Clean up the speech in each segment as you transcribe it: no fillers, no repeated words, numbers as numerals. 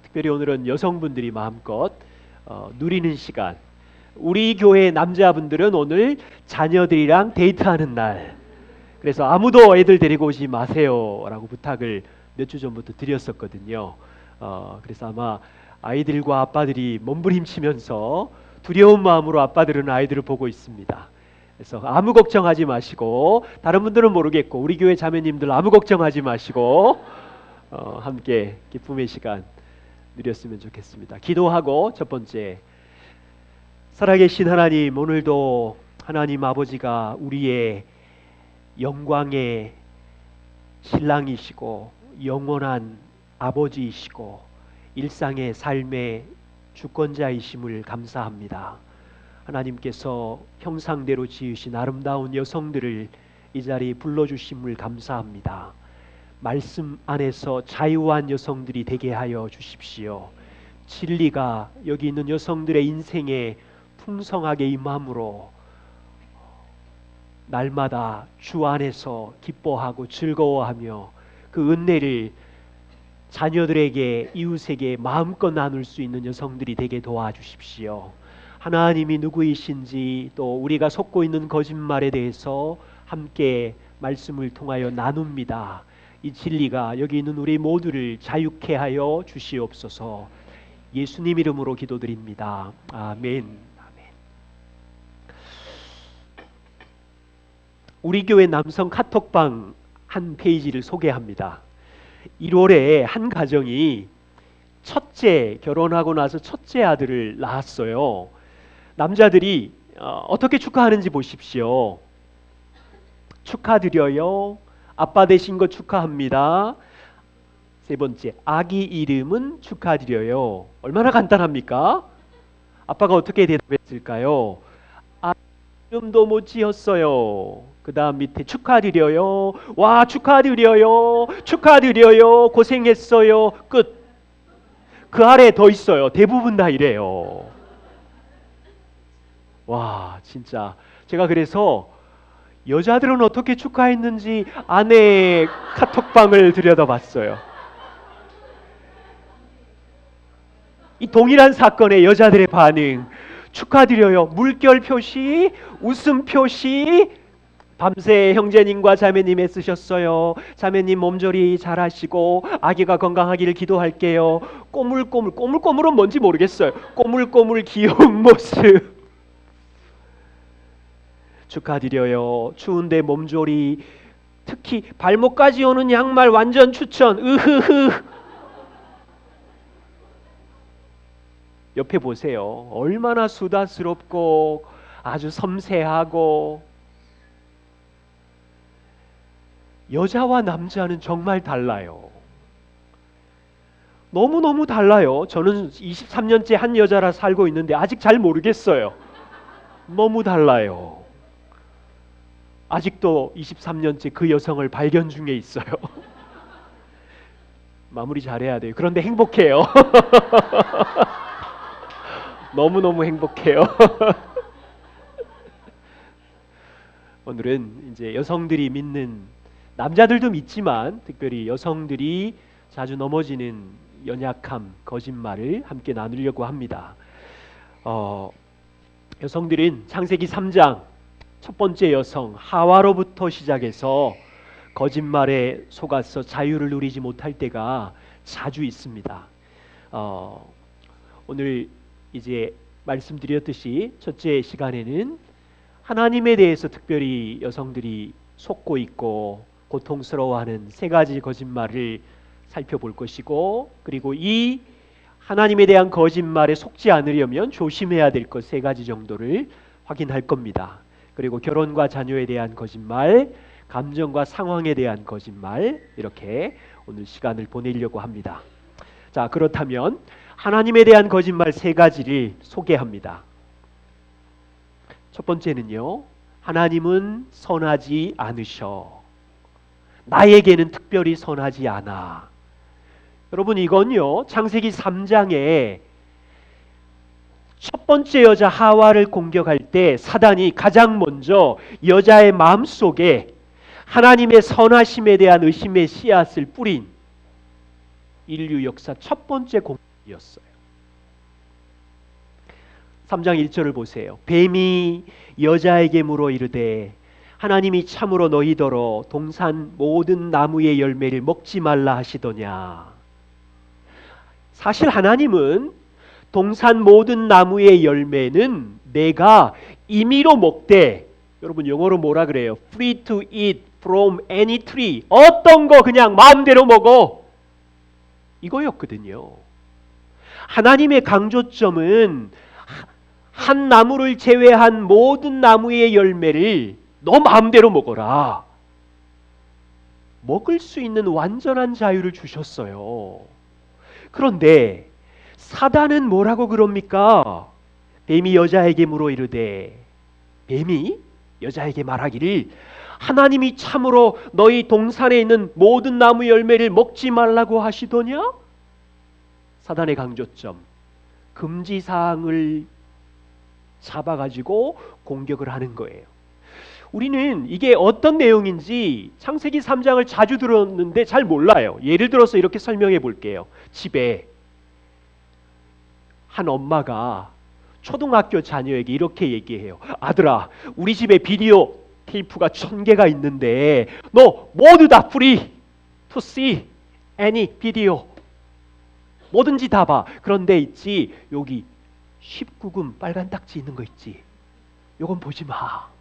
특별히 오늘은 여성분들이 마음껏 누리는 시간. 우리 교회 남자분들은 오늘 자녀들이랑 데이트하는 날. 그래서 아무도 애들 데리고 오지 마세요라고 부탁을 몇 주 전부터 드렸었거든요. 그래서 아마 아이들과 아빠들이 몸부림치면서 두려운 마음으로 아빠들은 아이들을 보고 있습니다. 그래서 아무 걱정하지 마시고, 다른 분들은 모르겠고 우리 교회 자매님들 아무 걱정하지 마시고 함께 기쁨의 시간 누렸으면 좋겠습니다. 기도하고 첫 번째, 살아계신 하나님, 오늘도 하나님 아버지가 우리의 영광의 신랑이시고 영원한 아버지이시고 일상의 삶의 주권자이심을 감사합니다. 하나님께서 형상대로 지으신 아름다운 여성들을 이 자리에 불러주심을 감사합니다. 말씀 안에서 자유한 여성들이 되게 하여 주십시오. 진리가 여기 있는 여성들의 인생에 풍성하게 임함으로 날마다 주 안에서 기뻐하고 즐거워하며 그 은혜를 자녀들에게, 이웃에게 마음껏 나눌 수 있는 여성들이 되게 도와주십시오. 하나님이 누구이신지, 또 우리가 속고 있는 거짓말에 대해서 함께 말씀을 통하여 나눕니다. 이 진리가 여기 있는 우리 모두를 자유케 하여 주시옵소서. 예수님 이름으로 기도드립니다. 아멘. 아멘. 우리 교회 남성 카톡방 한 페이지를 소개합니다. 1월에 한 가정이 결혼하고 나서 첫째 아들을 낳았어요. 남자들이 어떻게 축하하는지 보십시오. 축하드려요. 아빠 되신 거 축하합니다. 세 번째, 아기 이름은 축하드려요. 얼마나 간단합니까? 아빠가 어떻게 대답했을까요? 아기 이름도 못 지었어요. 그 다음 밑에 축하드려요. 와, 축하드려요. 축하드려요. 고생했어요. 끝. 그 아래에 더 있어요. 대부분 다 이래요. 와, 진짜 제가 그래서 여자들은 어떻게 축하했는지 아내의 카톡방을 들여다봤어요. 이 동일한 사건의 여자들의 반응, 축하드려요. 물결 표시, 웃음 표시. 밤새 형제님과 자매님 애쓰셨어요. 자매님 몸조리 잘하시고 아기가 건강하기를 기도할게요. 꼬물꼬물은 뭔지 모르겠어요. 꼬물꼬물 귀여운 모습. 축하드려요. 추운데 몸조리, 특히 발목까지 오는 양말 완전 추천. 으흐흐. 옆에 보세요. 얼마나 수다스럽고 아주 섬세하고. 여자와 남자는 정말 달라요. 너무너무 달라요. 저는 23년째 한 여자라 살고 있는데 아직 잘 모르겠어요. 너무 달라요. 아직도 23년째 그 여성을 발견 중에 있어요. 마무리 잘해야 돼요. 그런데 행복해요. 너무너무 행복해요. 오늘은 이제 여성들이 믿는, 남자들도 믿지만 특별히 여성들이 자주 넘어지는 연약함, 거짓말을 함께 나누려고 합니다. 여성들은 창세기 3장 첫 번째 여성 하와로부터 시작해서 거짓말에 속아서 자유를 누리지 못할 때가 자주 있습니다. 오늘 이제 말씀드렸듯이 첫째 시간에는 하나님에 대해서 특별히 여성들이 속고 있고 고통스러워하는 세 가지 거짓말을 살펴볼 것이고, 그리고 이 하나님에 대한 거짓말에 속지 않으려면 조심해야 될 것 세 가지 정도를 확인할 겁니다. 그리고 결혼과 자녀에 대한 거짓말, 감정과 상황에 대한 거짓말, 이렇게 오늘 시간을 보내려고 합니다. 자, 그렇다면 하나님에 대한 거짓말 세 가지를 소개합니다. 첫 번째는요, 하나님은 선하지 않으셔. 나에게는 특별히 선하지 않아. 여러분, 이건요 창세기 3장에 첫 번째 여자 하와를 공격할 때 사단이 가장 먼저 여자의 마음속에 하나님의 선하심에 대한 의심의 씨앗을 뿌린 인류 역사 첫 번째 공격이었어요. 3장 1절을 보세요. 뱀이 여자에게 물어 이르되 하나님이 참으로 너희더러 동산 모든 나무의 열매를 먹지 말라 하시더냐. 사실 하나님은 동산 모든 나무의 열매는 내가 임의로 먹되, 여러분 영어로 뭐라 그래요? Free to eat from any tree. 어떤 거 그냥 마음대로 먹어. 이거였거든요. 하나님의 강조점은 한 나무를 제외한 모든 나무의 열매를 너 마음대로 먹어라. 먹을 수 있는 완전한 자유를 주셨어요. 그런데 사단은 뭐라고 그럽니까? 뱀이 여자에게 물어 이르되, 뱀이 여자에게 말하기를 하나님이 참으로 너희 동산에 있는 모든 나무 열매를 먹지 말라고 하시더냐? 사단의 강조점, 금지사항을 잡아가지고 공격을 하는 거예요. 우리는 이게 어떤 내용인지 창세기 3장을 자주 들었는데 잘 몰라요. 예를 들어서 이렇게 설명해 볼게요. 집에 한 엄마가 초등학교 자녀에게 이렇게 얘기해요. 아들아, 우리 집에 비디오 테이프가 1000개가 있는데 너 모두 다 free to see any video, 뭐든지 다 봐. 그런데 있지, 여기 19금 빨간 딱지 있는 거 있지, 요건 보지 마.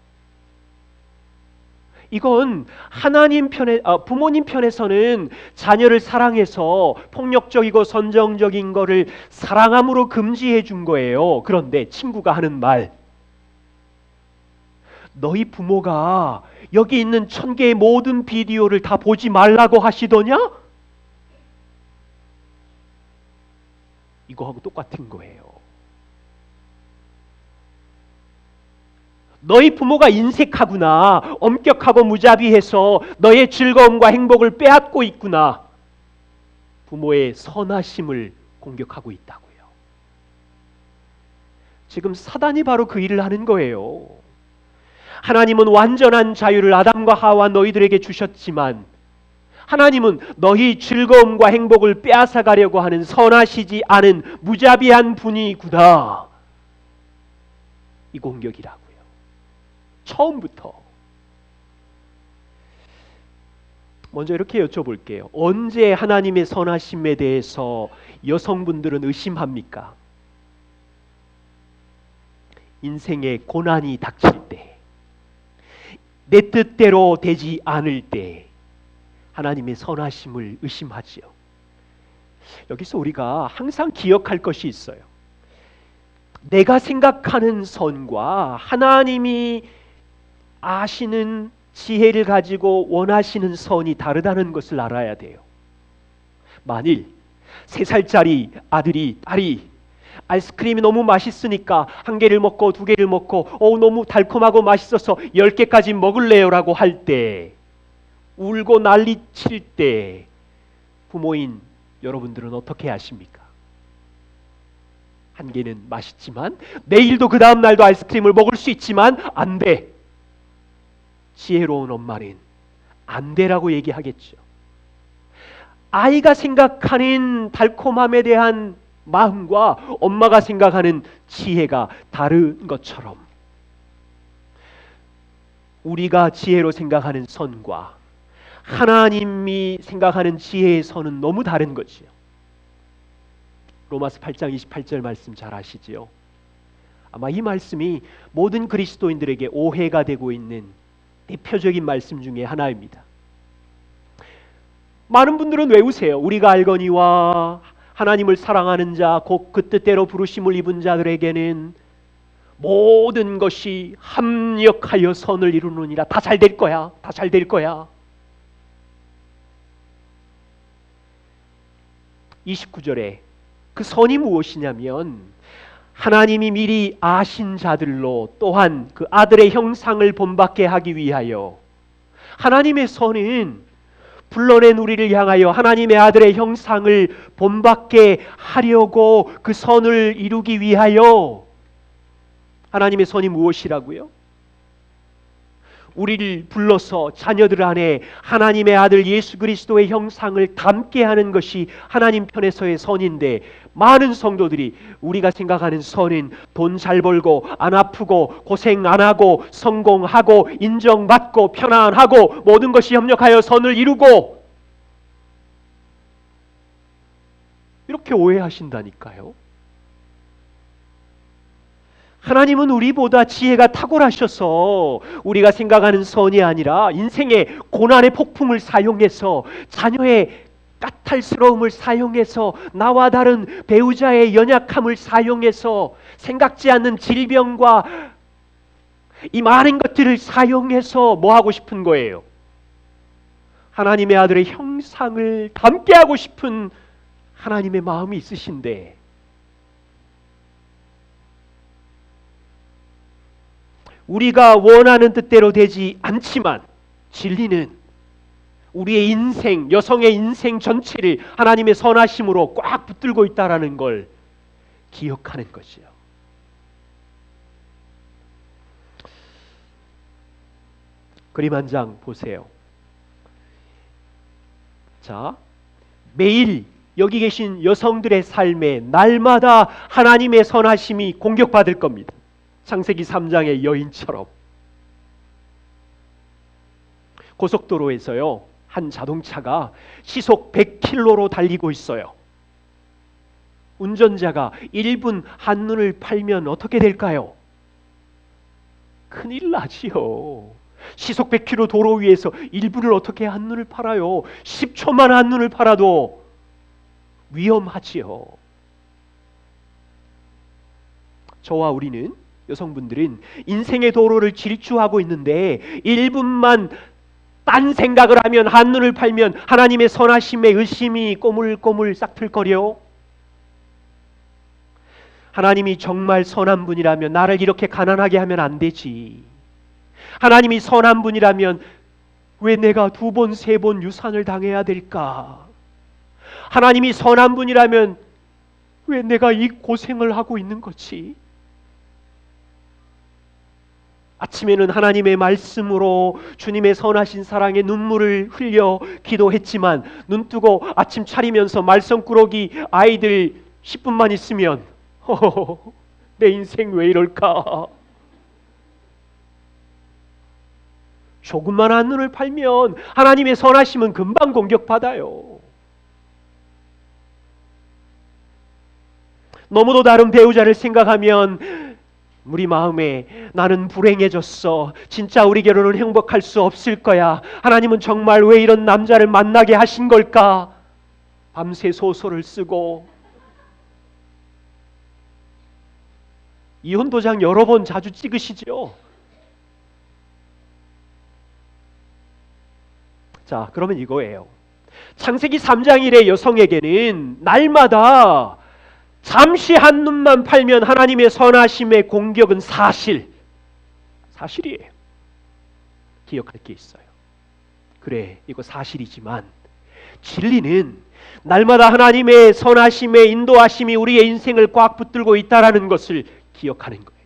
이건 하나님 편에, 부모님 편에서는 자녀를 사랑해서 폭력적이고 선정적인 거를 사랑함으로 금지해 준 거예요. 그런데 친구가 하는 말, 너희 부모가 여기 있는 1000개의 모든 비디오를 다 보지 말라고 하시더냐? 이거하고 똑같은 거예요. 너희 부모가 인색하구나, 엄격하고 무자비해서 너의 즐거움과 행복을 빼앗고 있구나. 부모의 선하심을 공격하고 있다고요. 지금 사단이 바로 그 일을 하는 거예요. 하나님은 완전한 자유를 아담과 하와 너희들에게 주셨지만 하나님은 너희 즐거움과 행복을 빼앗아 가려고 하는 선하시지 않은 무자비한 분이구나. 이 공격이라고요. 처음부터. 먼저 이렇게 여쭤볼게요. 언제 하나님의 선하심에 대해서 여성분들은 의심합니까? 인생에 고난이 닥칠 때, 내 뜻대로 되지 않을 때 하나님의 선하심을 의심하지요. 여기서 우리가 항상 기억할 것이 있어요. 내가 생각하는 선과 하나님이 아시는 지혜를 가지고 원하시는 선이 다르다는 것을 알아야 돼요. 만일 3살짜리 아들이, 딸이 아이스크림이 너무 맛있으니까 1개를 먹고 2개를 먹고 너무 달콤하고 맛있어서 10개까지 먹을래요 라고 할 때, 울고 난리 칠 때 부모인 여러분들은 어떻게 하십니까? 1개는 맛있지만 내일도 그 다음 날도 아이스크림을 먹을 수 있지만 안 돼. 지혜로운 엄마는 안 돼라고 얘기하겠죠. 아이가 생각하는 달콤함에 대한 마음과 엄마가 생각하는 지혜가 다른 것처럼 우리가 지혜로 생각하는 선과 하나님이 생각하는 지혜의 선은 너무 다른 거지요. 로마서 8장 28절 말씀 잘 아시지요? 아마 이 말씀이 모든 그리스도인들에게 오해가 되고 있는 대표적인 말씀 중에 하나입니다. 많은 분들은 외우세요. 우리가 알거니와 하나님을 사랑하는 자 곧 그 뜻대로 부르심을 입은 자들에게는 모든 것이 합력하여 선을 이루느니라. 다 잘 될 거야. 다 잘 될 거야. 29절에 그 선이 무엇이냐면 하나님이 미리 아신 자들로 또한 그 아들의 형상을 본받게 하기 위하여, 하나님의 선은 불러낸 우리를 향하여 하나님의 아들의 형상을 본받게 하려고 그 선을 이루기 위하여. 하나님의 선이 무엇이라고요? 우리를 불러서 자녀들 안에 하나님의 아들 예수 그리스도의 형상을 담게 하는 것이 하나님 편에서의 선인데, 많은 성도들이 우리가 생각하는 선은 돈 잘 벌고 안 아프고 고생 안 하고 성공하고 인정받고 편안하고 모든 것이 협력하여 선을 이루고, 이렇게 오해하신다니까요. 하나님은 우리보다 지혜가 탁월하셔서 우리가 생각하는 선이 아니라 인생의 고난의 폭풍을 사용해서, 자녀의 까탈스러움을 사용해서, 나와 다른 배우자의 연약함을 사용해서, 생각지 않는 질병과 이 많은 것들을 사용해서 뭐 하고 싶은 거예요? 하나님의 아들의 형상을 담게 하고 싶은 하나님의 마음이 있으신데, 우리가 원하는 뜻대로 되지 않지만 진리는 우리의 인생, 여성의 인생 전체를 하나님의 선하심으로 꽉 붙들고 있다는 걸 기억하는 것이요. 그림 한 장 보세요. 자, 매일 여기 계신 여성들의 삶에 날마다 하나님의 선하심이 공격받을 겁니다. 창세기 3장의 여인처럼. 고속도로에서요, 한 자동차가 시속 100km로 달리고 있어요. 운전자가 1분 한눈을 팔면 어떻게 될까요? 큰일 나지요. 시속 100km 도로 위에서 1분을 어떻게 한눈을 팔아요? 10초만 한눈을 팔아도 위험하지요. 저와 우리는, 여성분들은 인생의 도로를 질주하고 있는데 1분만 딴 생각을 하면, 한눈을 팔면 하나님의 선하심에 의심이 꼬물꼬물 싹틀거려. 하나님이 정말 선한 분이라면 나를 이렇게 가난하게 하면 안 되지. 하나님이 선한 분이라면 왜 내가 2번, 3번 유산을 당해야 될까? 하나님이 선한 분이라면 왜 내가 이 고생을 하고 있는 거지? 아침에는 하나님의 말씀으로 주님의 선하신 사랑의 눈물을 흘려 기도했지만, 눈 뜨고 아침 차리면서 말썽꾸러기 아이들 10분만 있으면 내 인생 왜 이럴까? 조금만 한눈을 팔면 하나님의 선하심은 금방 공격받아요. 너무도 다른 배우자를 생각하면 우리 마음에 나는 불행해졌어. 진짜 우리 결혼은 행복할 수 없을 거야. 하나님은 정말 왜 이런 남자를 만나게 하신 걸까? 밤새 소설을 쓰고, 이혼 도장 여러 번 자주 찍으시죠. 자, 그러면 이거예요. 창세기 3장 1의 여성에게는 날마다 잠시 한눈만 팔면 하나님의 선하심의 공격은 사실이에요. 기억할 게 있어요. 그래, 이거 사실이지만 진리는 날마다 하나님의 선하심의 인도하심이 우리의 인생을 꽉 붙들고 있다는 것을 기억하는 거예요.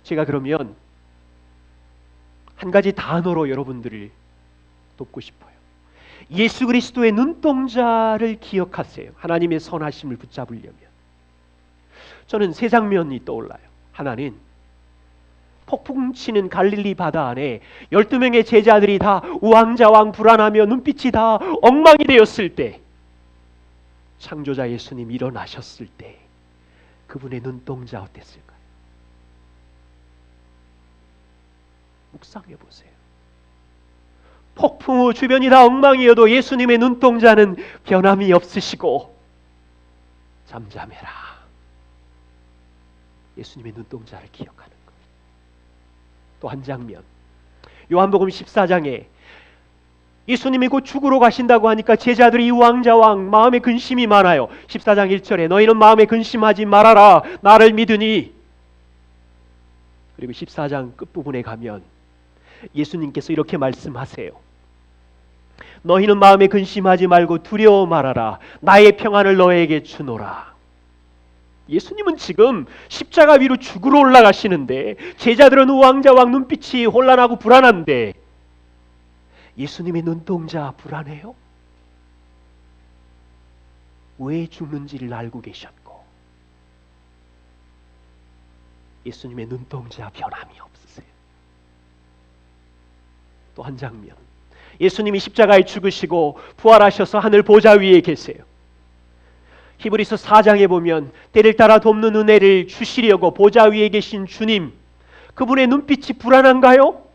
제가 그러면 한 가지 단어로 여러분들을 돕고 싶어요. 예수 그리스도의 눈동자를 기억하세요. 하나님의 선하심을 붙잡으려면. 저는 세 장면이 떠올라요. 하나는 폭풍 치는 갈릴리 바다 안에 12명의 제자들이 다 우왕좌왕 불안하며 눈빛이 다 엉망이 되었을 때, 창조자 예수님 일어나셨을 때 그분의 눈동자 어땠을까요? 묵상해 보세요. 폭풍 후 주변이 다 엉망이어도 예수님의 눈동자는 변함이 없으시고 잠잠해라. 예수님의 눈동자를 기억하는 것. 또 한 장면, 요한복음 14장에 예수님이 곧 죽으러 가신다고 하니까 제자들이 우왕좌왕 마음에 근심이 많아요. 14장 1절에 너희는 마음에 근심하지 말아라, 나를 믿으니. 그리고 14장 끝부분에 가면 예수님께서 이렇게 말씀하세요. 너희는 마음에 근심하지 말고 두려워 말아라. 나의 평안을 너에게 주노라. 예수님은 지금 십자가 위로 죽으러 올라가시는데 제자들은 우왕좌왕 눈빛이 혼란하고 불안한데 예수님의 눈동자 불안해요? 왜 죽는지를 알고 계셨고 예수님의 눈동자 변함이 없으세요. 또 한 장면, 예수님이 십자가에 죽으시고 부활하셔서 하늘 보좌 위에 계세요. 히브리서 4장에 보면 때를 따라 돕는 은혜를 주시려고 보좌 위에 계신 주님, 그분의 눈빛이 불안한가요?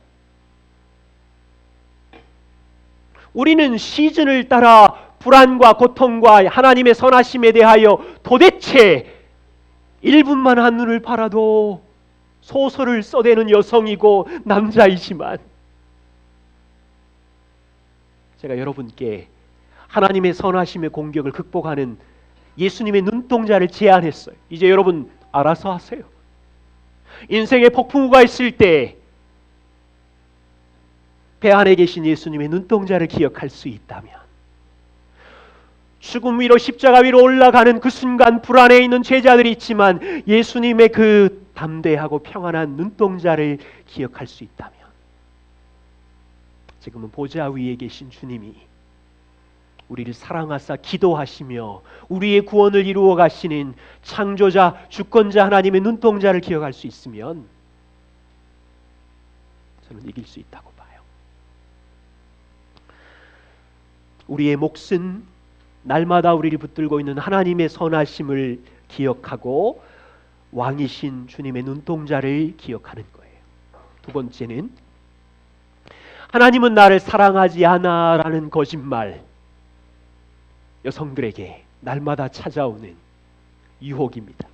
우리는 시즌을 따라 불안과 고통과 하나님의 선하심에 대하여 도대체 1분만 한눈을 팔아도 소설을 써대는 여성이고 남자이지만, 제가 여러분께 하나님의 선하심의 공격을 극복하는 예수님의 눈동자를 제안했어요. 이제 여러분 알아서 하세요. 인생에 폭풍우가 있을 때 배 안에 계신 예수님의 눈동자를 기억할 수 있다면, 죽음 위로 십자가 위로 올라가는 그 순간 불안해 있는 제자들이 있지만 예수님의 그 담대하고 평안한 눈동자를 기억할 수 있다면, 지금은 보좌 위에 계신 주님이 우리를 사랑하사 기도하시며 우리의 구원을 이루어 가시는 창조자 주권자 하나님의 눈동자를 기억할 수 있으면 저는 이길 수 있다고 봐요. 우리의 몫은 날마다 우리를 붙들고 있는 하나님의 선하심을 기억하고 왕이신 주님의 눈동자를 기억하는 거예요. 두 번째는 하나님은 나를 사랑하지 않아 라는 거짓말, 여성들에게 날마다 찾아오는 유혹입니다.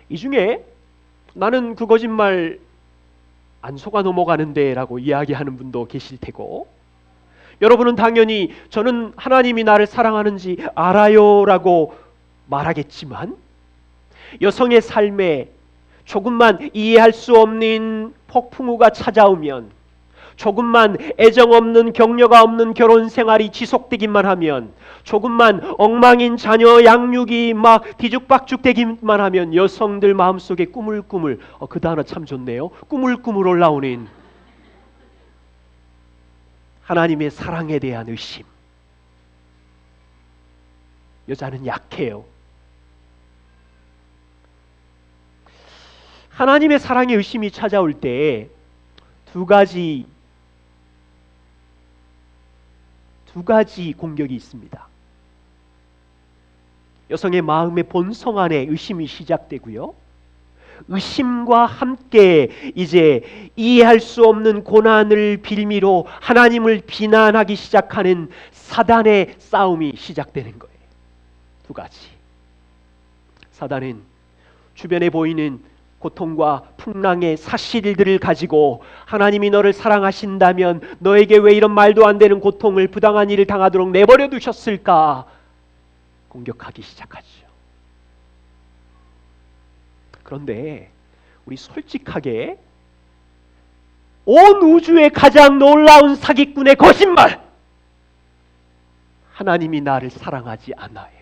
이 중에 나는 그 거짓말 안 속아 넘어가는데 라고 이야기하는 분도 계실 테고, 여러분은 당연히 저는 하나님이 나를 사랑하는지 알아요 라고 말하겠지만, 여성의 삶에 조금만 이해할 수 없는 폭풍우가 찾아오면, 조금만 애정 없는 격려가 없는 결혼 생활이 지속되기만 하면, 조금만 엉망인 자녀 양육이 막 뒤죽박죽되기만 하면 여성들 마음속에 꾸물꾸물, 그 단어 참 좋네요, 꾸물꾸물 올라오는 하나님의 사랑에 대한 의심. 여자는 약해요. 하나님의 사랑의 의심이 찾아올 때 두 가지 공격이 있습니다. 여성의 마음의 본성 안에 의심이 시작되고요, 의심과 함께 이제 이해할 수 없는 고난을 빌미로 하나님을 비난하기 시작하는 사단의 싸움이 시작되는 거예요. 두 가지. 사단은 주변에 보이는 고통과 풍랑의 사실들을 가지고 하나님이 너를 사랑하신다면 너에게 왜 이런 말도 안 되는 고통을, 부당한 일을 당하도록 내버려 두셨을까 공격하기 시작하죠. 그런데 우리 솔직하게 온 우주의 가장 놀라운 사기꾼의 거짓말, 하나님이 나를 사랑하지 않아요.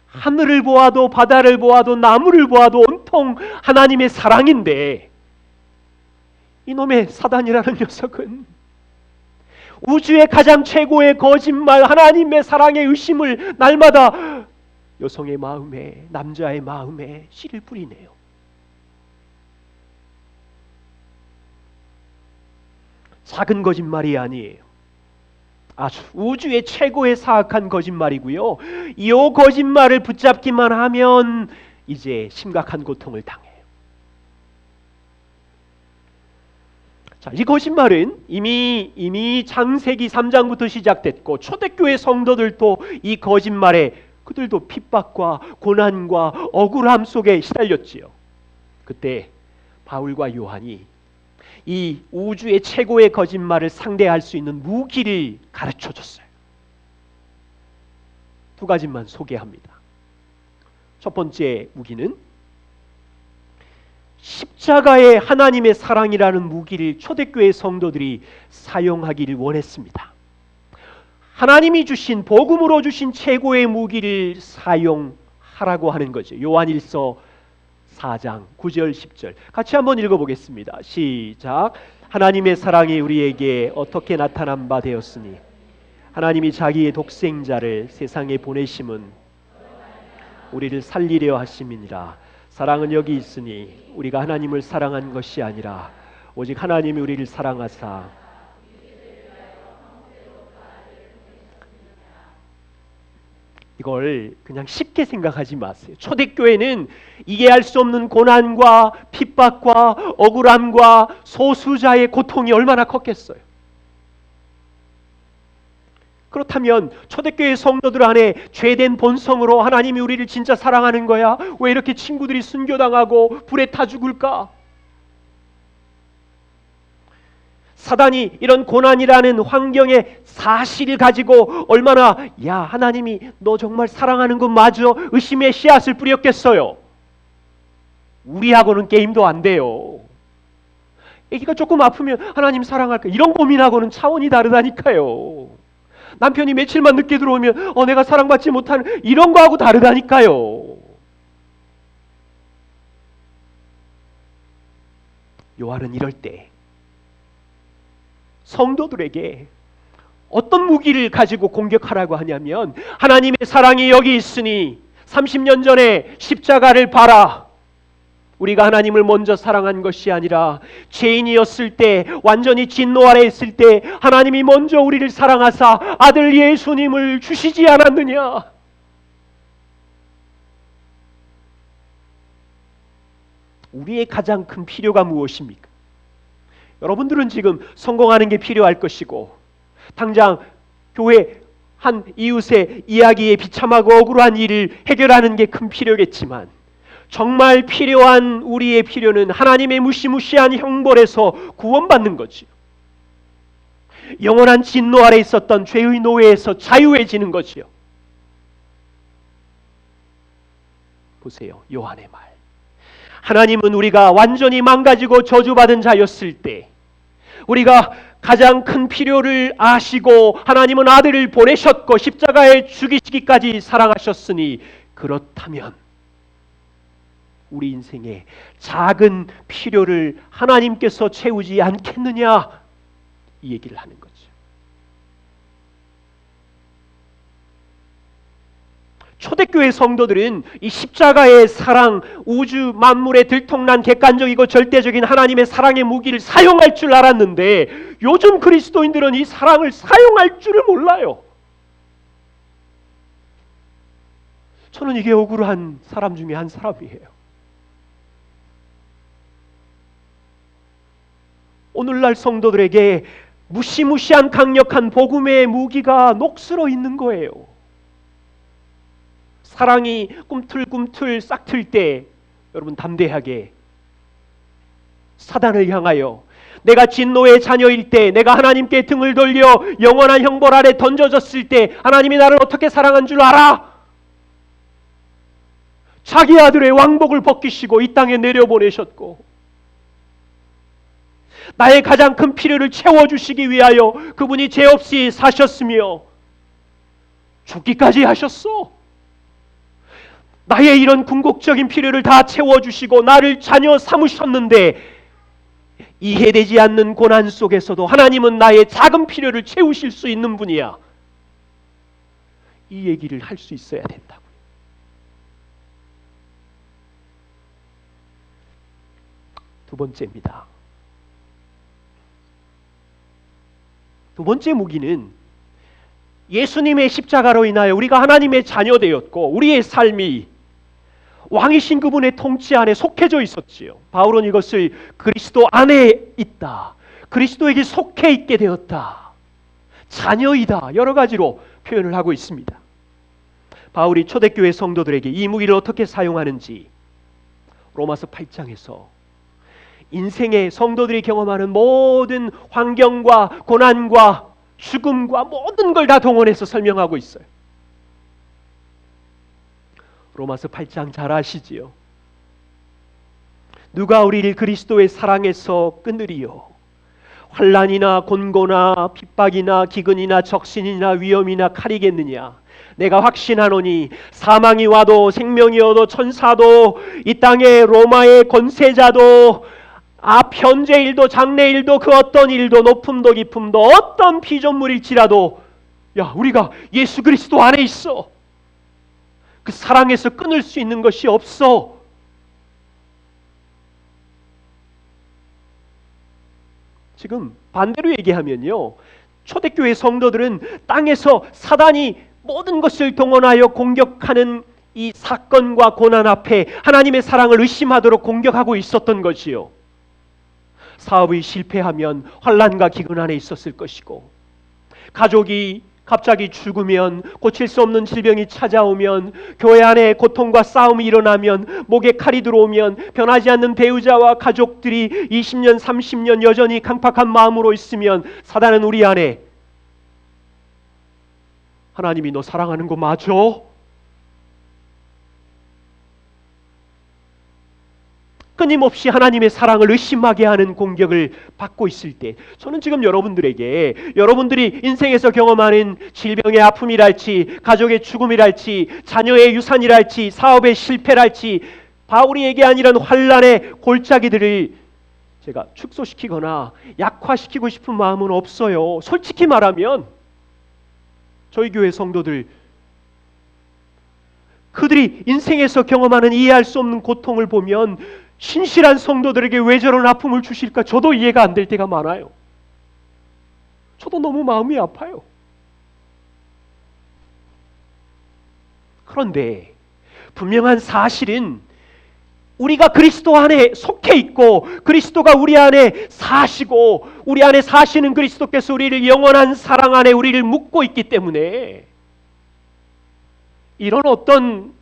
하늘을 보아도 바다를 보아도 나무를 보아도 온통 하나님의 사랑인데, 이놈의 사단이라는 녀석은 우주의 가장 최고의 거짓말, 하나님의 사랑의 의심을 날마다 여성의 마음에, 남자의 마음에 씨를 뿌리네요. 작은 거짓말이 아니에요. 아주 우주의 최고의 사악한 거짓말이고요, 이 거짓말을 붙잡기만 하면 이제 심각한 고통을 당해요. 자, 이 거짓말은 이미 창세기 3장부터 시작됐고, 초대교회 성도들도 이 거짓말에 그들도 핍박과 고난과 억울함 속에 시달렸지요. 그때 바울과 요한이 이 우주의 최고의 거짓말을 상대할 수 있는 무기를 가르쳐 줬어요. 두 가지만 소개합니다. 첫 번째 무기는 십자가의 하나님의 사랑이라는 무기를 초대교회 성도들이 사용하기를 원했습니다. 하나님이 주신 복음으로 주신 최고의 무기를 사용하라고 하는 거죠. 요한일서 4장 9절 10절 같이 한번 읽어보겠습니다. 시작. 하나님의 사랑이 우리에게 어떻게 나타난 바 되었으니 하나님이 자기의 독생자를 세상에 보내심은 우리를 살리려 하심이니라. 사랑은 여기 있으니 우리가 하나님을 사랑한 것이 아니라 오직 하나님이 우리를 사랑하사 이걸 그냥 쉽게 생각하지 마세요. 초대교회는 이해할 수 없는 고난과 핍박과 억울함과 소수자의 고통이 얼마나 컸겠어요. 그렇다면 초대교회 성도들 안에 죄된 본성으로 하나님이 우리를 진짜 사랑하는 거야? 왜 이렇게 친구들이 순교당하고 불에 타 죽을까? 사단이 이런 고난이라는 환경의 사실을 가지고 얼마나 야 하나님이 너 정말 사랑하는 건 맞아? 의심의 씨앗을 뿌렸겠어요. 우리하고는 게임도 안 돼요. 애기가 조금 아프면 하나님 사랑할까? 이런 고민하고는 차원이 다르다니까요. 남편이 며칠만 늦게 들어오면 내가 사랑받지 못하는 이런 거하고 다르다니까요. 요한은 이럴 때 성도들에게 어떤 무기를 가지고 공격하라고 하냐면 하나님의 사랑이 여기 있으니 30년 전에 십자가를 봐라. 우리가 하나님을 먼저 사랑한 것이 아니라 죄인이었을 때 완전히 진노 아래 있을 때 하나님이 먼저 우리를 사랑하사 아들 예수님을 주시지 않았느냐. 우리의 가장 큰 필요가 무엇입니까? 여러분들은 지금 성공하는 게 필요할 것이고 당장 교회 한 이웃의 이야기에 비참하고 억울한 일을 해결하는 게 큰 필요겠지만 정말 필요한 우리의 필요는 하나님의 무시무시한 형벌에서 구원받는 거지요. 영원한 진노 아래 있었던 죄의 노예에서 자유해지는 거지요. 보세요. 요한의 말. 하나님은 우리가 완전히 망가지고 저주받은 자였을 때 우리가 가장 큰 필요를 아시고 하나님은 아들을 보내셨고 십자가에 죽이시기까지 사랑하셨으니 그렇다면 우리 인생의 작은 필요를 하나님께서 채우지 않겠느냐 이 얘기를 하는 거죠. 초대교회 성도들은 이 십자가의 사랑, 우주 만물에 들통난 객관적이고 절대적인 하나님의 사랑의 무기를 사용할 줄 알았는데 요즘 그리스도인들은 이 사랑을 사용할 줄을 몰라요. 저는 이게 억울한 사람 중에 한 사람이에요. 오늘날 성도들에게 무시무시한 강력한 복음의 무기가 녹슬어 있는 거예요. 사랑이 꿈틀꿈틀 싹틀 때 여러분 담대하게 사단을 향하여 내가 진노의 자녀일 때 내가 하나님께 등을 돌려 영원한 형벌 아래 던져졌을 때 하나님이 나를 어떻게 사랑한 줄 알아? 자기 아들의 왕복을 벗기시고 이 땅에 내려보내셨고 나의 가장 큰 필요를 채워주시기 위하여 그분이 죄 없이 사셨으며 죽기까지 하셨어. 나의 이런 궁극적인 필요를 다 채워주시고 나를 자녀 삼으셨는데 이해되지 않는 고난 속에서도 하나님은 나의 작은 필요를 채우실 수 있는 분이야. 이 얘기를 할 수 있어야 된다고요. 두 번째입니다. 두 번째 무기는 예수님의 십자가로 인하여 우리가 하나님의 자녀 되었고 우리의 삶이 왕이신 그분의 통치 안에 속해져 있었지요. 바울은 이것을 그리스도 안에 있다, 그리스도에게 속해 있게 되었다, 자녀이다 여러 가지로 표현을 하고 있습니다. 바울이 초대교회 성도들에게 이 무기를 어떻게 사용하는지 로마서 8장에서 인생의 성도들이 경험하는 모든 환경과 고난과 죽음과 모든 걸 다 동원해서 설명하고 있어요. 로마서 8장 잘 아시지요? 누가 우리를 그리스도의 사랑에서 끊으리요? 환난이나 곤고나 핍박이나 기근이나 적신이나 위험이나 칼이겠느냐? 내가 확신하노니 사망이 와도 생명이 와도 천사도 이 땅의 로마의 권세자도 현재일도 장래일도 그 어떤 일도 높음도 깊음도 어떤 피조물일지라도 우리가 예수 그리스도 안에 있어. 그 사랑에서 끊을 수 있는 것이 없어. 지금 반대로 얘기하면요, 초대교회 성도들은 땅에서 사단이 모든 것을 동원하여 공격하는 이 사건과 고난 앞에 하나님의 사랑을 의심하도록 공격하고 있었던 것이요, 사업이 실패하면 환난과 기근 안에 있었을 것이고, 가족이 갑자기 죽으면, 고칠 수 없는 질병이 찾아오면, 교회 안에 고통과 싸움이 일어나면, 목에 칼이 들어오면, 변하지 않는 배우자와 가족들이 20년 30년 여전히 강팍한 마음으로 있으면 사단은 우리 안에 하나님이 너 사랑하는 거 맞아? 끊임없이 하나님의 사랑을 의심하게 하는 공격을 받고 있을 때, 저는 지금 여러분들에게 여러분들이 인생에서 경험하는 질병의 아픔이랄지, 가족의 죽음이랄지, 자녀의 유산이랄지, 사업의 실패랄지, 바울이 얘기한 이런 환난의 골짜기들을 제가 축소시키거나 약화시키고 싶은 마음은 없어요. 솔직히 말하면 저희 교회 성도들, 그들이 인생에서 경험하는 이해할 수 없는 고통을 보면 신실한 성도들에게 왜 저런 아픔을 주실까 저도 이해가 안 될 때가 많아요. 저도 너무 마음이 아파요. 그런데 분명한 사실은 우리가 그리스도 안에 속해 있고, 그리스도가 우리 안에 사시고, 우리 안에 사시는 그리스도께서 우리를 영원한 사랑 안에 우리를 묶고 있기 때문에 이런 어떤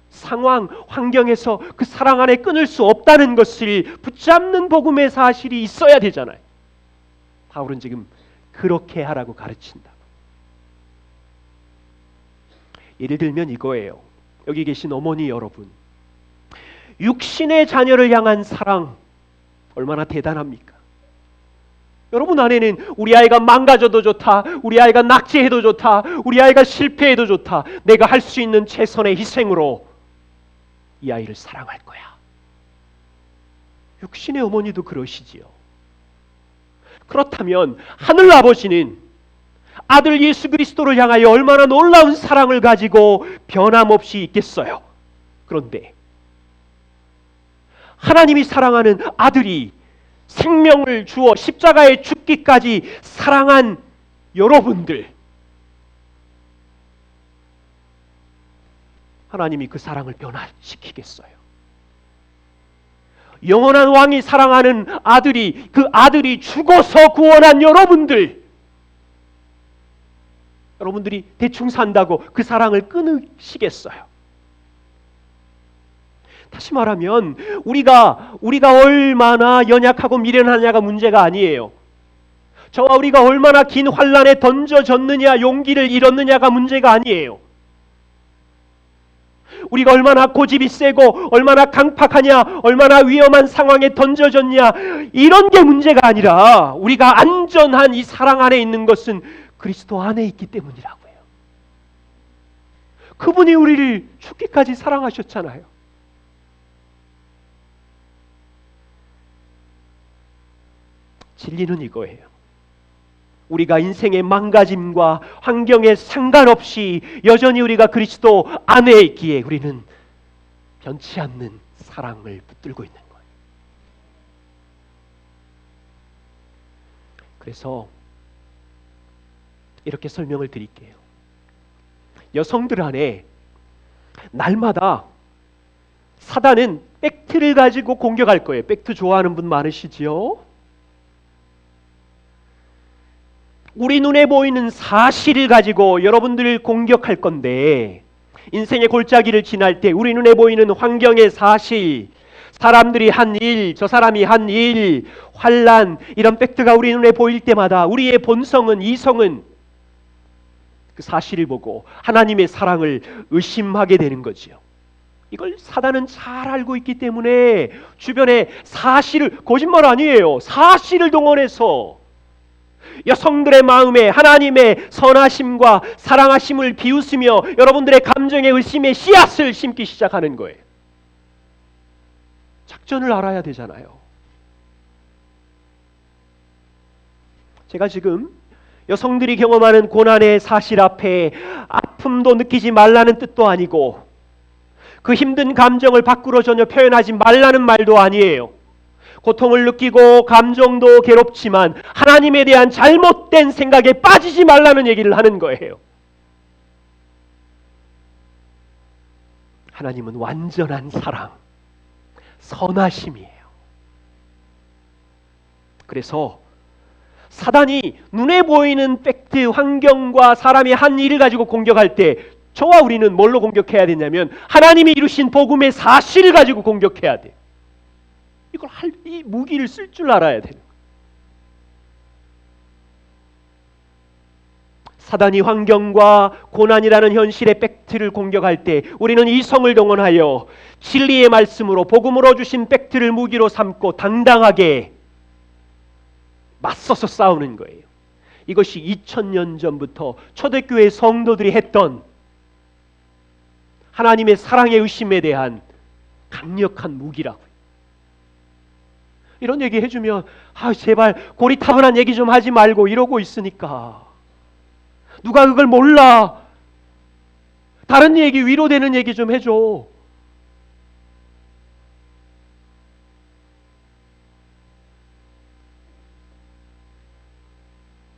상황, 환경에서 그 사랑 안에 끊을 수 없다는 것을 붙잡는 복음의 사실이 있어야 되잖아요. 바울은 지금 그렇게 하라고 가르친다. 예를 들면 이거예요. 여기 계신 어머니 여러분, 육신의 자녀를 향한 사랑 얼마나 대단합니까? 여러분 안에는 우리 아이가 망가져도 좋다, 우리 아이가 낙제해도 좋다, 우리 아이가 실패해도 좋다, 내가 할 수 있는 최선의 희생으로 이 아이를 사랑할 거야. 육신의 어머니도 그러시지요. 그렇다면 하늘 아버지는 아들 예수 그리스도를 향하여 얼마나 놀라운 사랑을 가지고 변함없이 있겠어요. 그런데 하나님이 사랑하는 아들이 생명을 주어 십자가에 죽기까지 사랑한 여러분들, 하나님이 그 사랑을 변화시키겠어요? 영원한 왕이 사랑하는 아들이, 그 아들이 죽어서 구원한 여러분들, 여러분들이 대충 산다고 그 사랑을 끊으시겠어요? 다시 말하면 우리가 얼마나 연약하고 미련하냐가 문제가 아니에요. 저와 우리가 얼마나 긴 환난에 던져졌느냐, 용기를 잃었느냐가 문제가 아니에요. 우리가 얼마나 고집이 세고 얼마나 강팍하냐, 얼마나 위험한 상황에 던져졌냐, 이런 게 문제가 아니라 우리가 안전한 이 사랑 안에 있는 것은 그리스도 안에 있기 때문이라고요. 그분이 우리를 죽기까지 사랑하셨잖아요. 진리는 이거예요. 우리가 인생의 망가짐과 환경에 상관없이 여전히 우리가 그리스도 안에 있기에 우리는 변치 않는 사랑을 붙들고 있는 거예요. 그래서 이렇게 설명을 드릴게요. 여성들 안에 날마다 사단은 팩트를 가지고 공격할 거예요. 팩트 좋아하는 분 많으시지요? 우리 눈에 보이는 사실을 가지고 여러분들을 공격할 건데, 인생의 골짜기를 지날 때 우리 눈에 보이는 환경의 사실, 사람들이 한 일, 저 사람이 한 일, 환난, 이런 팩트가 우리 눈에 보일 때마다 우리의 본성은, 이성은 그 사실을 보고 하나님의 사랑을 의심하게 되는 거지요. 이걸 사단은 잘 알고 있기 때문에 주변에 사실을, 거짓말 아니에요, 사실을 동원해서 여성들의 마음에 하나님의 선하심과 사랑하심을 비웃으며 여러분들의 감정의 의심의 씨앗을 심기 시작하는 거예요. 작전을 알아야 되잖아요. 제가 지금 여성들이 경험하는 고난의 사실 앞에 아픔도 느끼지 말라는 뜻도 아니고 그 힘든 감정을 밖으로 전혀 표현하지 말라는 말도 아니에요. 고통을 느끼고 감정도 괴롭지만 하나님에 대한 잘못된 생각에 빠지지 말라는 얘기를 하는 거예요. 하나님은 완전한 사랑, 선하심이에요. 그래서 사단이 눈에 보이는 팩트, 환경과 사람이 한 일을 가지고 공격할 때 저와 우리는 뭘로 공격해야 되냐면 하나님이 이루신 복음의 사실을 가지고 공격해야 돼요. 이 무기를 쓸 줄 알아야 돼요. 사단이 환경과 고난이라는 현실의 팩트를 공격할 때 우리는 이성을 동원하여 진리의 말씀으로 복음으로 주신 팩트를 무기로 삼고 당당하게 맞서서 싸우는 거예요. 이것이 2000년 전부터 초대교회 성도들이 했던 하나님의 사랑의 의심에 대한 강력한 무기라고요. 이런 얘기 해주면 제발 고리타분한 얘기 좀 하지 말고 이러고 있으니까 누가 그걸 몰라. 다른 얘기, 위로되는 얘기 좀 해줘.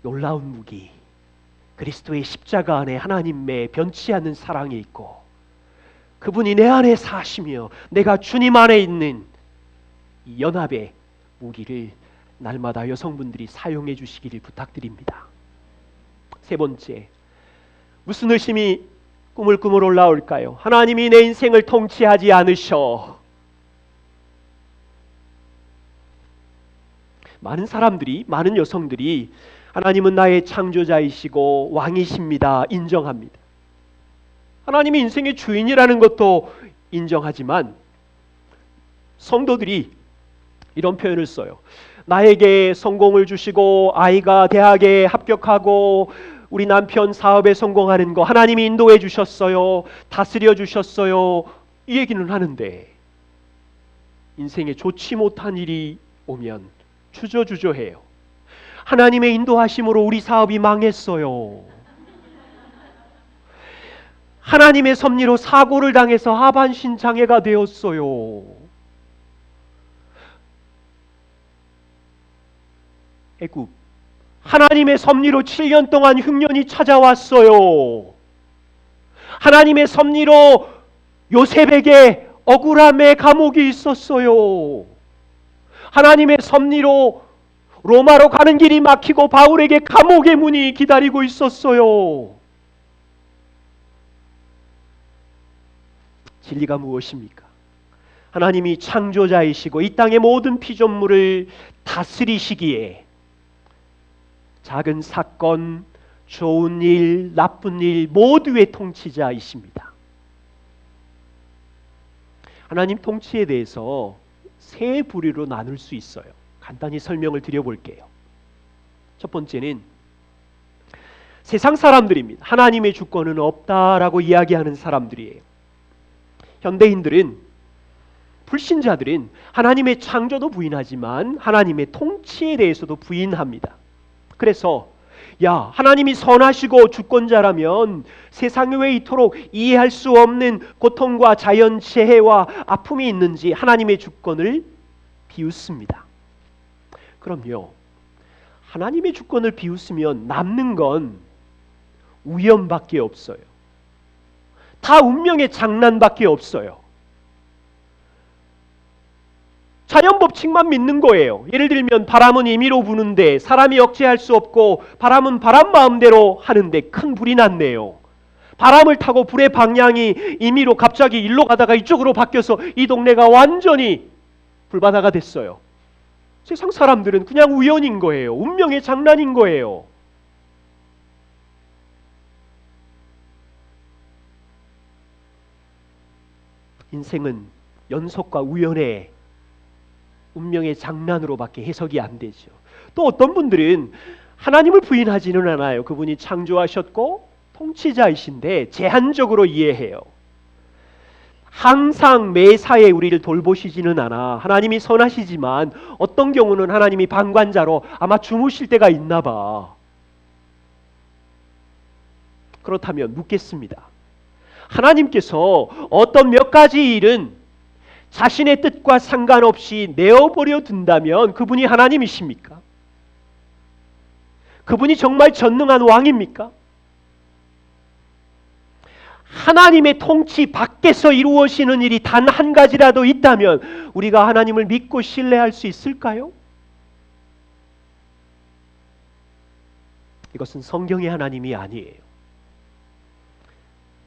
놀라운 무기, 그리스도의 십자가 안에 하나님의 변치 않는 사랑이 있고 그분이 내 안에 사시며 내가 주님 안에 있는 이 연합의 무기를 날마다 여성분들이 사용해 주시기를 부탁드립니다. 세 번째, 무슨 의심이 꾸물꾸물 올라올까요? 하나님이 내 인생을 통치하지 않으셔. 많은 여성들이 하나님은 나의 창조자이시고 왕이십니다 인정합니다. 하나님이 인생의 주인이라는 것도 인정하지만 성도들이 이런 표현을 써요. 나에게 성공을 주시고 아이가 대학에 합격하고 우리 남편 사업에 성공하는 거 하나님이 인도해 주셨어요. 다스려 주셨어요. 이 얘기는 하는데 인생에 좋지 못한 일이 오면 주저주저해요. 하나님의 인도하심으로 우리 사업이 망했어요. 하나님의 섭리로 사고를 당해서 하반신 장애가 되었어요. 애굽, 하나님의 섭리로 7년 동안 흉년이 찾아왔어요. 하나님의 섭리로 요셉에게 억울함의 감옥이 있었어요. 하나님의 섭리로 로마로 가는 길이 막히고 바울에게 감옥의 문이 기다리고 있었어요. 진리가 무엇입니까? 하나님이 창조자이시고 이 땅의 모든 피조물을 다스리시기에 작은 사건, 좋은 일, 나쁜 일 모두의 통치자이십니다. 하나님 통치에 대해서 세 부류로 나눌 수 있어요. 간단히 설명을 드려볼게요. 첫 번째는 세상 사람들입니다. 하나님의 주권은 없다라고 이야기하는 사람들이에요. 현대인들은, 불신자들은 하나님의 창조도 부인하지만 하나님의 통치에 대해서도 부인합니다. 그래서 하나님이 선하시고 주권자라면 세상에 왜 이토록 이해할 수 없는 고통과 자연재해와 아픔이 있는지 하나님의 주권을 비웃습니다. 그럼요, 하나님의 주권을 비웃으면 남는 건 우연밖에 없어요. 다 운명의 장난밖에 없어요. 자연 법칙만 믿는 거예요. 예를 들면 바람은 임의로 부는데 사람이 억제할 수 없고 바람은 바람 마음대로 하는데 큰 불이 났네요. 바람을 타고 불의 방향이 임의로 갑자기 일로 가다가 이쪽으로 바뀌어서 이 동네가 완전히 불바다가 됐어요. 세상 사람들은 그냥 우연인 거예요. 운명의 장난인 거예요. 인생은 연속과 우연의 운명의 장난으로밖에 해석이 안 되죠. 또 어떤 분들은 하나님을 부인하지는 않아요. 그분이 창조하셨고 통치자이신데 제한적으로 이해해요. 항상 매사에 우리를 돌보시지는 않아. 하나님이 선하시지만 어떤 경우는 하나님이 방관자로 아마 주무실 때가 있나 봐. 그렇다면 묻겠습니다. 하나님께서 어떤 몇 가지 일은 자신의 뜻과 상관없이 내어버려 둔다면 그분이 하나님이십니까? 그분이 정말 전능한 왕입니까? 하나님의 통치 밖에서 이루어지는 일이 단 한 가지라도 있다면 우리가 하나님을 믿고 신뢰할 수 있을까요? 이것은 성경의 하나님이 아니에요.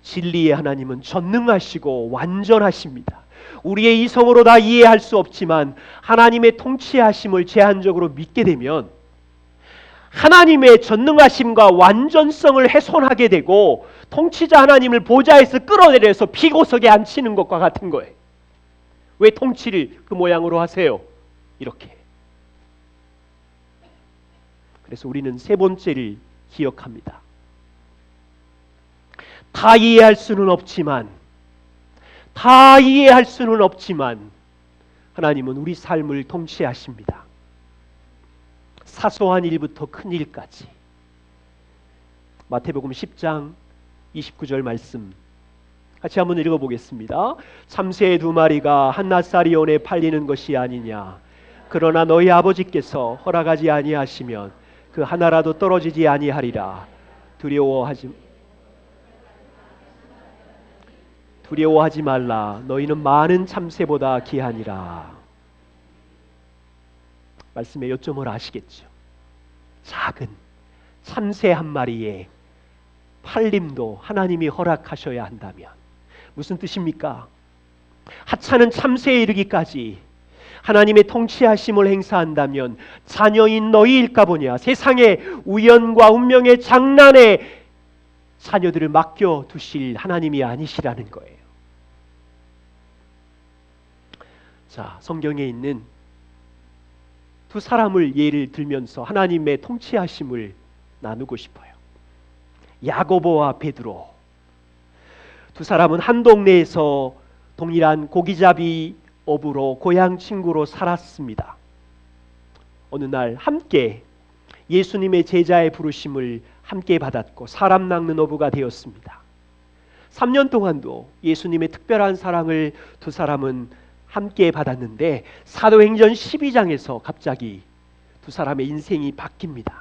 진리의 하나님은 전능하시고 완전하십니다. 우리의 이성으로 다 이해할 수 없지만 하나님의 통치하심을 제한적으로 믿게 되면 하나님의 전능하심과 완전성을 훼손하게 되고 통치자 하나님을 보좌에서 끌어내려서 피고석에 앉히는 것과 같은 거예요. 왜 통치를 그 모양으로 하세요? 이렇게. 그래서 우리는 세 번째를 기억합니다. 다 이해할 수는 없지만 하나님은 우리 삶을 통치하십니다. 사소한 일부터 큰 일까지. 마태복음 10장 29절 말씀 같이 한번 읽어보겠습니다. 참새 2마리가 한 나사리온에 팔리는 것이 아니냐. 그러나 너희 아버지께서 허락하지 아니하시면 그 하나라도 떨어지지 아니하리라. 두려워하지 말라. 너희는 많은 참새보다 귀하니라. 말씀의 요점을 아시겠죠? 작은 참새 한 마리의 팔림도 하나님이 허락하셔야 한다면 무슨 뜻입니까? 하찮은 참새에 이르기까지 하나님의 통치하심을 행사한다면 자녀인 너희일까 보냐. 세상의 우연과 운명의 장난에 자녀들을 맡겨두실 하나님이 아니시라는 거예요. 자, 성경에 있는 두 사람을 예를 들면서 하나님의 통치하심을 나누고 싶어요. 야고보와 베드로. 두 사람은 한 동네에서 동일한 고기잡이 업으로 고향 친구로 살았습니다. 어느 날 함께 예수님의 제자의 부르심을 함께 받았고 사람 낚는 어부가 되었습니다. 3년 동안도 예수님의 특별한 사랑을 두 사람은 함께 받았는데 사도행전 12장에서 갑자기 두 사람의 인생이 바뀝니다.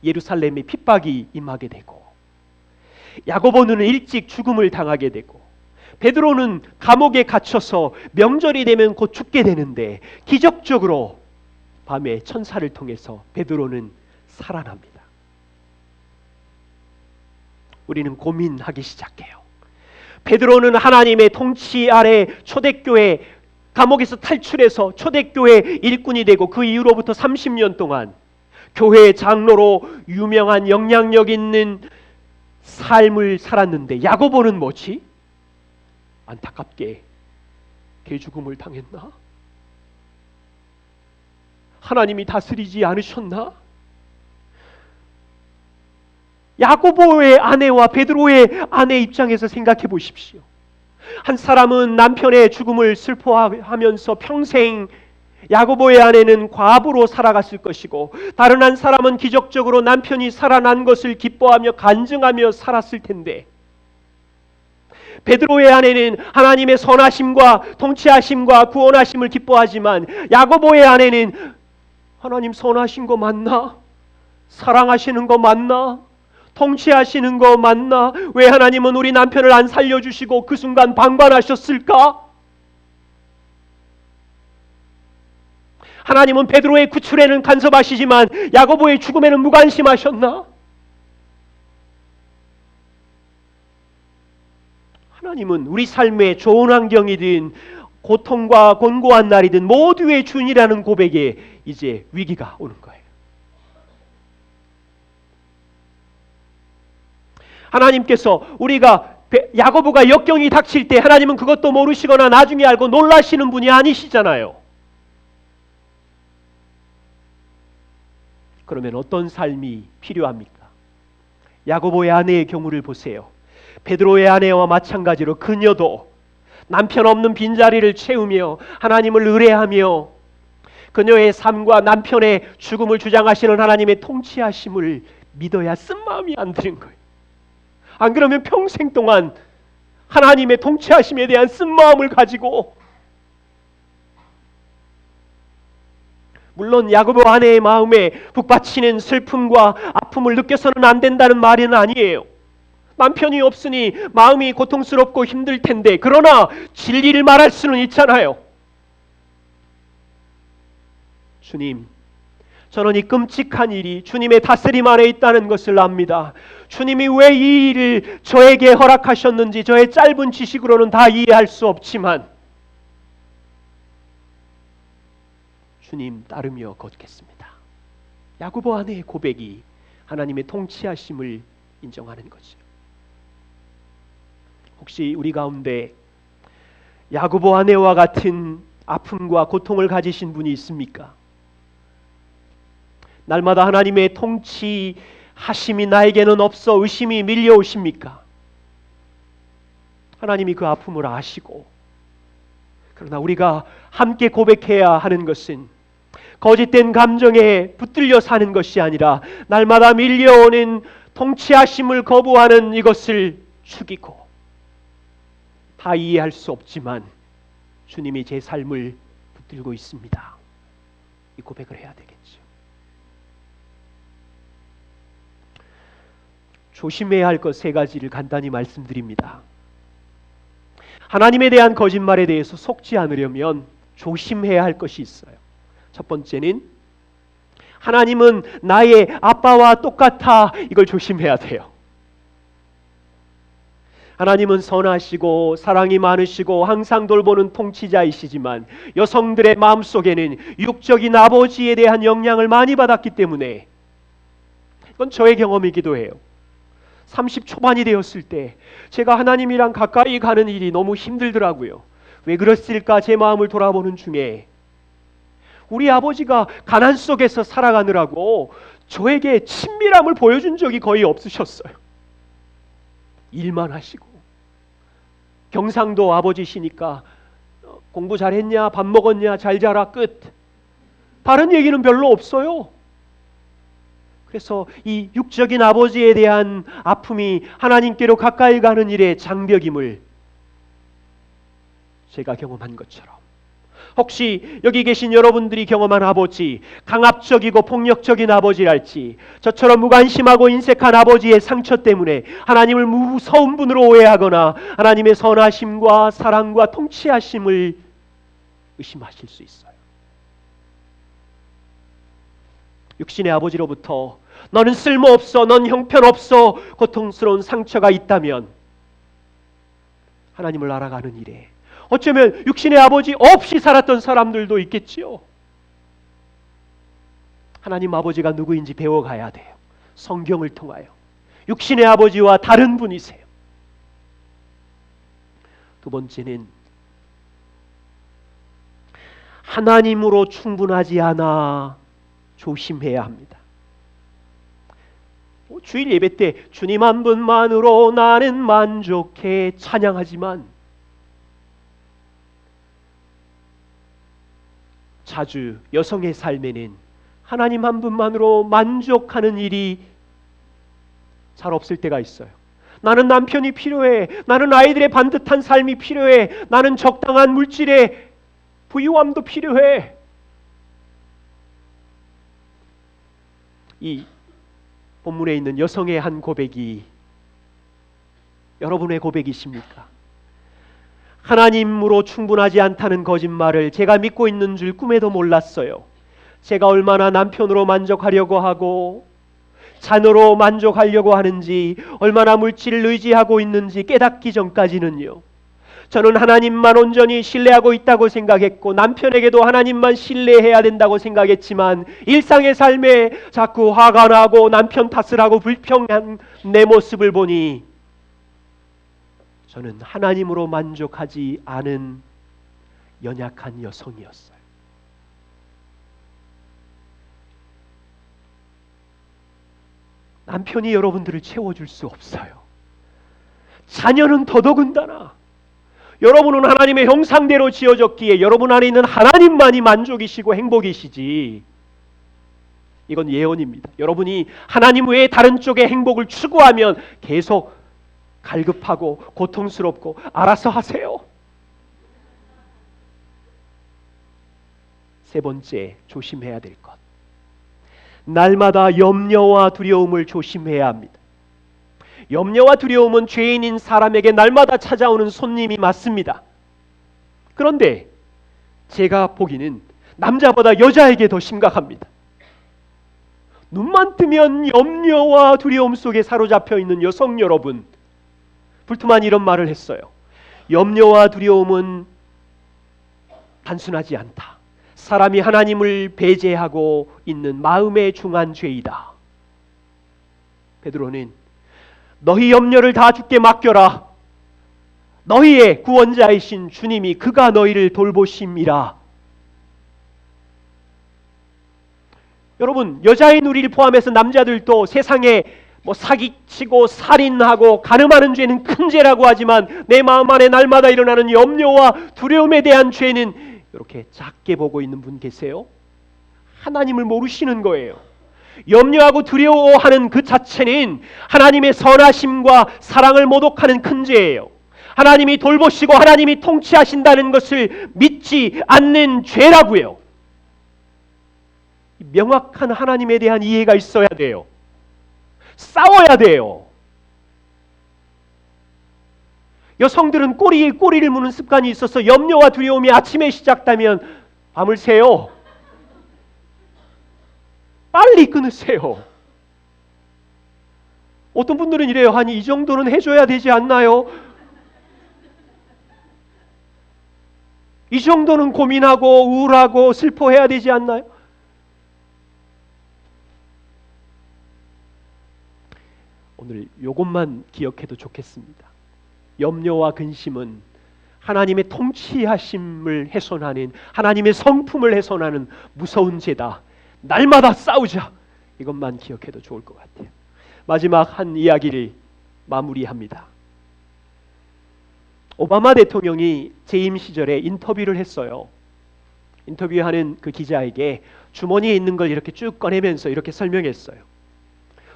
예루살렘에 핍박이 임하게 되고 야고보는 일찍 죽음을 당하게 되고 베드로는 감옥에 갇혀서 명절이 되면 곧 죽게 되는데 기적적으로 밤에 천사를 통해서 베드로는 살아납니다. 우리는 고민하기 시작해요. 베드로는 하나님의 통치 아래 초대교회 감옥에서 탈출해서 초대교회 일꾼이 되고 그 이후로부터 30년 동안 교회의 장로로 유명한 영향력 있는 삶을 살았는데 야고보는 뭐지? 안타깝게 개죽음을 당했나? 하나님이 다스리지 않으셨나? 야고보의 아내와 베드로의 아내 입장에서 생각해 보십시오. 한 사람은 남편의 죽음을 슬퍼하면서 평생 야고보의 아내는 과부로 살아갔을 것이고 다른 한 사람은 기적적으로 남편이 살아난 것을 기뻐하며 간증하며 살았을 텐데 베드로의 아내는 하나님의 선하심과 통치하심과 구원하심을 기뻐하지만 야고보의 아내는 하나님 선하신 거 맞나? 사랑하시는 거 맞나? 통치하시는 거 맞나? 왜 하나님은 우리 남편을 안 살려주시고 그 순간 방관하셨을까? 하나님은 베드로의 구출에는 간섭하시지만 야고보의 죽음에는 무관심하셨나? 하나님은 우리 삶에 좋은 환경이든 고통과 곤고한 날이든 모두의 주인이라는 고백에 이제 위기가 오는 거예요. 하나님께서 우리가 야고보가 역경이 닥칠 때 하나님은 그것도 모르시거나 나중에 알고 놀라시는 분이 아니시잖아요. 그러면 어떤 삶이 필요합니까? 야고보의 아내의 경우를 보세요. 베드로의 아내와 마찬가지로 그녀도 남편 없는 빈자리를 채우며 하나님을 의뢰하며 그녀의 삶과 남편의 죽음을 주장하시는 하나님의 통치하심을 믿어야 쓴마음이 안 드는 거예요. 안 그러면 평생 동안 하나님의 통치하심에 대한 쓴마음을 가지고, 물론 야고보 아내의 마음에 북받치는 슬픔과 아픔을 느껴서는 안 된다는 말은 아니에요. 남편이 없으니 마음이 고통스럽고 힘들 텐데, 그러나 진리를 말할 수는 있잖아요. 주님, 저는 이 끔찍한 일이 주님의 다스림 안에 있다는 것을 압니다. 주님이 왜 이 일을 저에게 허락하셨는지 저의 짧은 지식으로는 다 이해할 수 없지만 주님 따르며 걷겠습니다. 야고보 아내의 고백이 하나님의 통치하심을 인정하는 거죠. 혹시 우리 가운데 야고보 아내와 같은 아픔과 고통을 가지신 분이 있습니까? 날마다 하나님의 통치하심이 나에게는 없어 의심이 밀려오십니까? 하나님이 그 아픔을 아시고, 그러나 우리가 함께 고백해야 하는 것은 거짓된 감정에 붙들려 사는 것이 아니라 날마다 밀려오는 통치하심을 거부하는 이것을 죽이고, 다 이해할 수 없지만 주님이 제 삶을 붙들고 있습니다, 이 고백을 해야 되겠죠. 조심해야 할 것 세 가지를 간단히 말씀드립니다. 하나님에 대한 거짓말에 대해서 속지 않으려면 조심해야 할 것이 있어요. 첫 번째는 하나님은 나의 아빠와 똑같아. 이걸 조심해야 돼요. 하나님은 선하시고 사랑이 많으시고 항상 돌보는 통치자이시지만 여성들의 마음속에는 육적인 아버지에 대한 영향을 많이 받았기 때문에, 이건 저의 경험이기도 해요. 30 초반이 되었을 때 제가 하나님이랑 가까이 가는 일이 너무 힘들더라고요. 왜 그랬을까 제 마음을 돌아보는 중에 우리 아버지가 가난 속에서 살아가느라고 저에게 친밀함을 보여준 적이 거의 없으셨어요. 일만 하시고, 경상도 아버지시니까 공부 잘했냐, 밥 먹었냐, 잘 자라, 끝. 다른 얘기는 별로 없어요. 그래서 이 육적인 아버지에 대한 아픔이 하나님께로 가까이 가는 일의 장벽임을 제가 경험한 것처럼, 혹시 여기 계신 여러분들이 경험한 아버지, 강압적이고 폭력적인 아버지랄지, 저처럼 무관심하고 인색한 아버지의 상처 때문에 하나님을 무서운 분으로 오해하거나 하나님의 선하심과 사랑과 통치하심을 의심하실 수 있어요. 육신의 아버지로부터 너는 쓸모없어, 넌 형편없어, 고통스러운 상처가 있다면 하나님을 알아가는 일에 어쩌면 육신의 아버지 없이 살았던 사람들도 있겠지요. 하나님 아버지가 누구인지 배워가야 돼요. 성경을 통하여. 육신의 아버지와 다른 분이세요. 두 번째는 하나님으로 충분하지 않아 조심해야 합니다. 주일 예배 때 주님 한 분만으로 나는 만족해 찬양하지만 자주 여성의 삶에는 하나님 한 분만으로 만족하는 일이 잘 없을 때가 있어요. 나는 남편이 필요해. 나는 아이들의 반듯한 삶이 필요해. 나는 적당한 물질의 부유함도 필요해. 이 본문에 있는 여성의 한 고백이 여러분의 고백이십니까? 하나님으로 충분하지 않다는 거짓말을 제가 믿고 있는 줄 꿈에도 몰랐어요. 제가 얼마나 남편으로 만족하려고 하고 자녀로 만족하려고 하는지, 얼마나 물질을 의지하고 있는지 깨닫기 전까지는요, 저는 하나님만 온전히 신뢰하고 있다고 생각했고 남편에게도 하나님만 신뢰해야 된다고 생각했지만 일상의 삶에 자꾸 화가 나고 남편 탓을 하고 불평한 내 모습을 보니 저는 하나님으로 만족하지 않은 연약한 여성이었어요. 남편이 여러분들을 채워줄 수 없어요. 자녀는 더더군다나. 여러분은 하나님의 형상대로 지어졌기에 여러분 안에 있는 하나님만이 만족이시고 행복이시지. 이건 예언입니다. 여러분이 하나님 외에 다른 쪽의 행복을 추구하면 계속 갈급하고 고통스럽고 알아서 하세요. 세 번째, 조심해야 될 것. 날마다 염려와 두려움을 조심해야 합니다. 염려와 두려움은 죄인인 사람에게 날마다 찾아오는 손님이 맞습니다. 그런데 제가 보기는 남자보다 여자에게 더 심각합니다. 눈만 뜨면 염려와 두려움 속에 사로잡혀 있는 여성 여러분, 불투만 이런 말을 했어요. 염려와 두려움은 단순하지 않다. 사람이 하나님을 배제하고 있는 마음의 중한 죄이다. 베드로는 너희 염려를 다 주께 맡겨라. 너희의 구원자이신 주님이 그가 너희를 돌보심이라. 여러분, 여자인 우리를 포함해서 남자들도 세상에 사기치고 살인하고 간음하는 죄는 큰 죄라고 하지만 내 마음 안에 날마다 일어나는 염려와 두려움에 대한 죄는 이렇게 작게 보고 있는 분 계세요? 하나님을 모르시는 거예요. 염려하고 두려워하는 그 자체는 하나님의 선하심과 사랑을 모독하는 큰 죄예요. 하나님이 돌보시고 하나님이 통치하신다는 것을 믿지 않는 죄라고요. 명확한 하나님에 대한 이해가 있어야 돼요. 싸워야 돼요. 여성들은 꼬리에 꼬리를 무는 습관이 있어서 염려와 두려움이 아침에 시작되면 밤을 새요. 빨리 끊으세요. 어떤 분들은 이래요. 아니, 이 정도는 해줘야 되지 않나요? 이 정도는 고민하고 우울하고 슬퍼해야 되지 않나요? 오늘 이것만 기억해도 좋겠습니다. 염려와 근심은 하나님의 통치하심을 훼손하는, 하나님의 성품을 훼손하는 무서운 죄다. 날마다 싸우자. 이것만 기억해도 좋을 것 같아요. 마지막 한 이야기를 마무리합니다. 오바마 대통령이 재임 시절에 인터뷰를 했어요. 인터뷰하는 그 기자에게 주머니에 있는 걸 이렇게 쭉 꺼내면서 이렇게 설명했어요.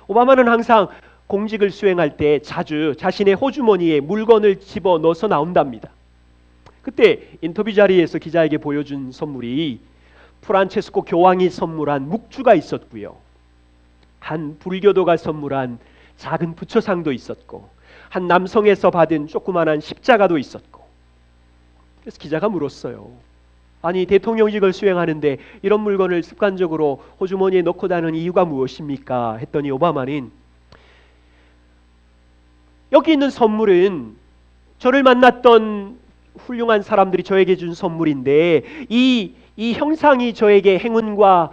오바마는 항상 공직을 수행할 때 자주 자신의 호주머니에 물건을 집어넣어서 나온답니다. 그때 인터뷰 자리에서 기자에게 보여준 선물이 프란체스코 교황이 선물한 묵주가 있었고요. 한 불교도가 선물한 작은 부처상도 있었고, 한 남성에서 받은 조그만한 십자가도 있었고. 그래서 기자가 물었어요. 아니, 대통령직을 수행하는데 이런 물건을 습관적으로 호주머니에 넣고 다니는 이유가 무엇입니까? 했더니 오바마는 여기 있는 선물은 저를 만났던 훌륭한 사람들이 저에게 준 선물인데 이 형상이 저에게 행운과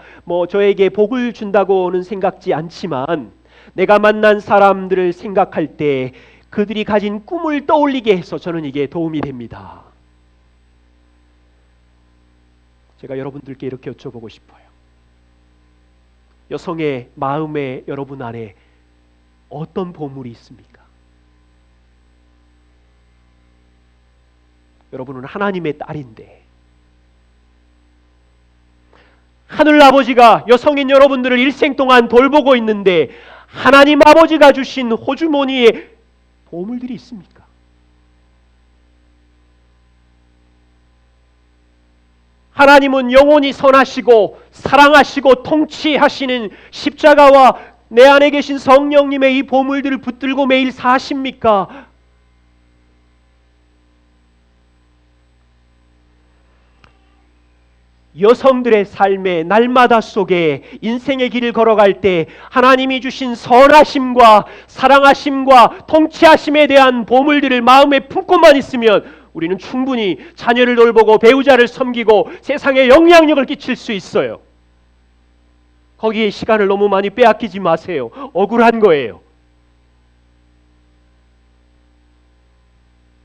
저에게 복을 준다고는 생각지 않지만 내가 만난 사람들을 생각할 때 그들이 가진 꿈을 떠올리게 해서 저는 이게 도움이 됩니다. 제가 여러분들께 이렇게 여쭤보고 싶어요. 여성의 마음에 여러분 안에 어떤 보물이 있습니까? 여러분은 하나님의 딸인데 하늘 아버지가 여성인 여러분들을 일생 동안 돌보고 있는데 하나님 아버지가 주신 호주머니에 보물들이 있습니까? 하나님은 영원히 선하시고 사랑하시고 통치하시는 십자가와 내 안에 계신 성령님의 이 보물들을 붙들고 매일 사십니까? 여성들의 삶의 날마다 속에 인생의 길을 걸어갈 때 하나님이 주신 선하심과 사랑하심과 통치하심에 대한 보물들을 마음에 품고만 있으면 우리는 충분히 자녀를 돌보고 배우자를 섬기고 세상에 영향력을 끼칠 수 있어요. 거기에 시간을 너무 많이 빼앗기지 마세요. 억울한 거예요.